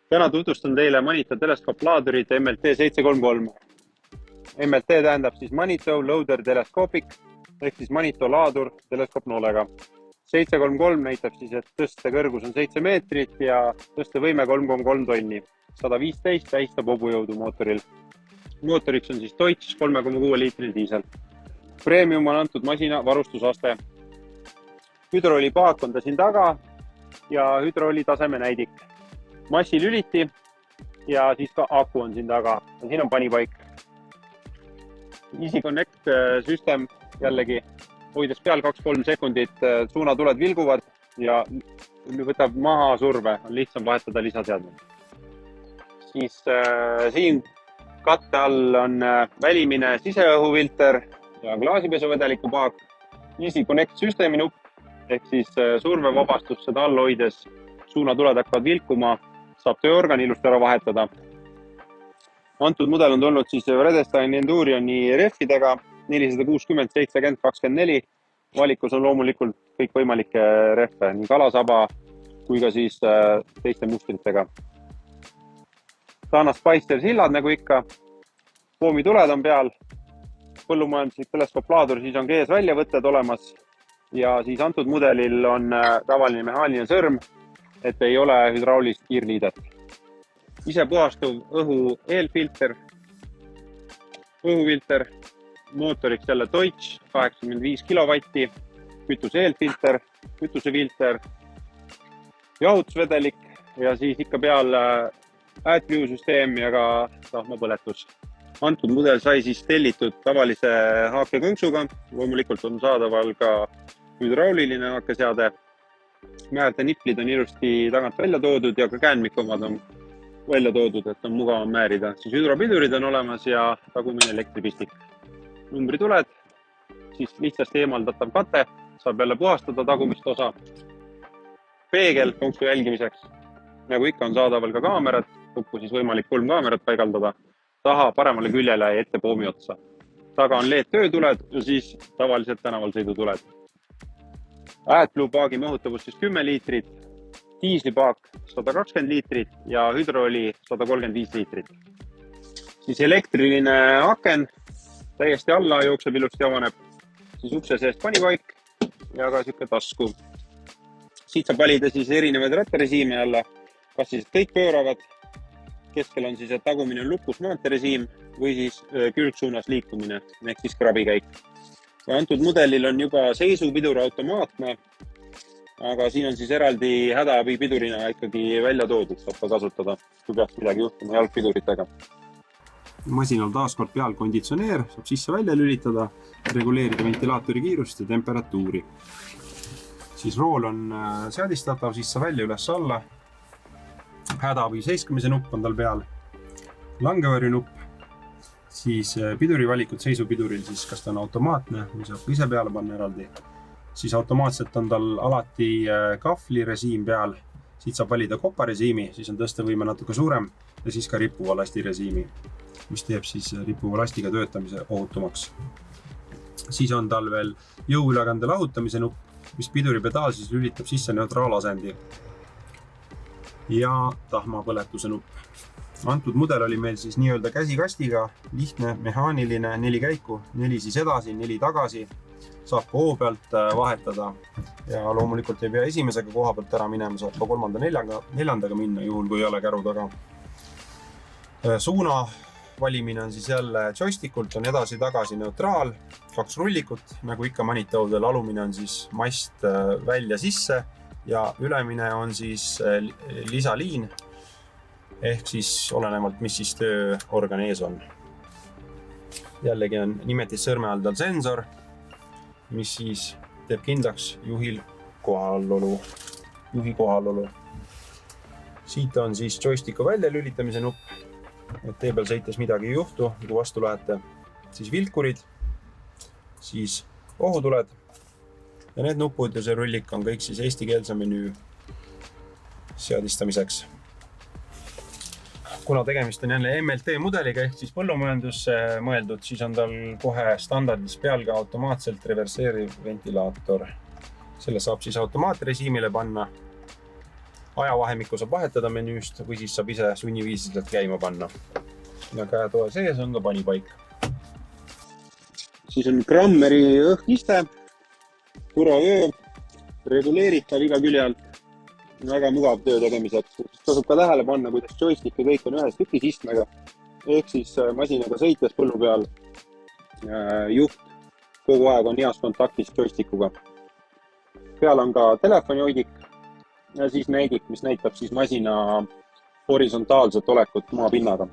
Täna tutvustan teile Manito teleskoopplaadurit MLT733. MLT tähendab siis Manito Loader Telescopic ehk siis Manito laadur teleskoopnoolega. 733 näitab siis, et tõste kõrgus on 7 meetrit ja tõstevõime 3,3 tonni. 115 tähistab hobujõudu mootoril. Mootoriks on siis Deutz 3,6 liitri diisel. Premium on antud masina varustusaste. Hüdroolipaak on ta siin taga ja hüdrooli taseme näidik. Massilüliti ja siis ka aku on siin taga. Siin on panipaik. Easy Connect süsteem jällegi hoides peal 2-3 sekundit suunatuled vilguvad ja võtab maha surve. On lihtsam vahetada lisaseadmed. Siis siin katte all on välimine siseõhufilter ja klaasipesuvedeliku paak. Easy Connect süsteemi nupp ehk siis survevabastust seda all hoides suunatuled hakkavad vilkuma. Saab tööorgani ilusti ära vahetada. Antud mudel on tulnud siis Vredesteini Endurioni rehvidega 460, 70, 24. Valikus on loomulikult kõik võimalikke rehve, nii kalasaba kui ka siis teiste mustritega. Dana Spicer sillad nagu ikka. Poomituled on peal. Põllumajanduslik teleskoopplaadur, siis on kees väljavõtted olemas. Ja siis antud mudelil on tavaline mehaaniline sõrm, et ei ole hüdraulist kiirliidet. Ise puhastuv õhu eelfilter, õhufilter, mootoriks jälle Deutz 85 kilovatti, kütuse eelfilter, kütusefilter, jahutusvedelik ja siis ikka peal AdBlue-süsteem ja ka tahmapõletus. Antud mudel sai siis tellitud tavalise haakekonksuga, loomulikult on saadaval ka hüdrauliline haakeseade. Määrde niplid on ilusti tagant välja toodud ja ka käänmikomad on välja toodud, et on mugavam määrida. Siis hüdropidurid on olemas ja tagumine elektripistik. Numbrituled, siis lihtsasti eemaldatav kate, saab jälle puhastada tagumist osa. Peegel konksu jälgimiseks. Nagu ikka on saadaval ka kaamerad, kokku siis võimalik 3 kaamerat paigaldada. Taha paremale küljele ja ette poomi otsa. Taga on LED töötuled ja siis tavaliselt tänaval sõidutuled. AdBlue paagi mahutavus siis 10 liitrit, diislipaak 120 liitrit ja hüdrooli 135 liitrit. Siis elektriline aken täiesti alla jookseb ilusti avaneb. Siis ukse seest panipaik ja ka siuke tasku. Siit saab valida siis erinevaid rattarežiime jälle, kas siis kõik pööravad. Keskel on siis, et tagumine on lukus maanterežiim või siis külgsuunas liikumine, ehk siis krabikäik. Ja antud mudelil on juba seisupidur automaatne, aga siin on siis eraldi hädaabipidurina ikkagi välja toodud, saab ka kasutada, kui peaks midagi juhtuma jalgpiduritega. Masinal taaskord peal konditsioneer, saab sisse välja lülitada, reguleerida ventilaatori kiirust ja temperatuuri. Siis rool on seadistatav, sisse välja üles alla. Hädaabi seiskamise nupp on tal peal, langevõrju nupp, siis pidurivalikud seisupiduril, siis kas ta on automaatne või saab ise peale panna eraldi. Siis automaatselt on tal alati kahvlirežiim peal, siit saab valida koparežiimi, siis on tõstevõime natuke suurem ja siis ka rippuva lasti režiimi, mis teeb siis rippuva lastiga töötamise ohutumaks. Siis on tal veel jõuülekande lahutamise nupp, mis piduripedaal siis lülitab sisse neutraalasendi ja tahmapõletuse nupp. Antud mudel oli meil siis nii-öelda käsikastiga, lihtne, mehaaniline, 4 käiku, 4 siis edasi, 4 tagasi, saab ka hoo pealt vahetada ja loomulikult ei pea esimesega koha pealt ära minema, saab ka 3., 4. minna, juhul kui ei ole käru taga. Suuna valimine on siis jälle joystickult, on edasi-tagasi neutraal, 2 rullikut, nagu ikka Manitodel, alumine on siis mast välja sisse ja ülemine on siis lisaliin, ehk siis olenevalt, mis siis tööorgan ees on. Jällegi on nimetis sõrme all tal sensor, mis siis teeb kindlaks juhi kohalolu. Siit on siis joysticku välja lülitamise nupp, et tee peal sõites midagi ei juhtu, kui vastu lähete. Siis vilkurid, siis ohutuled ja need nupud ja see rullik on kõik siis eestikeelse menüü seadistamiseks. Kuna tegemist on jälle MLT mudeliga ehk siis põllumajandusse mõeldud, siis on tal kohe standardis peal ka automaatselt reverseeriv ventilaator. Selle saab siis automaatrežiimile panna ajavahemikku saab vahetada menüüst või siis saab ise sunniviisiliselt käima panna. Ja käetoe sees on ka panipaik. Siis on grammeri õhkiste, turvavöö, reguleeritav iga külje alt. Väga mugav töö tegemiseks. Tasub ka tähele panna, kuidas joystick ja kõik on ühes tükis istmega. Ehk siis masinaga sõites põllu peal juht kogu aeg on heas kontaktis joystickuga. Peal on ka telefonihoidik ja siis näidik, mis näitab siis masina horisontaalset olekut maapinnaga.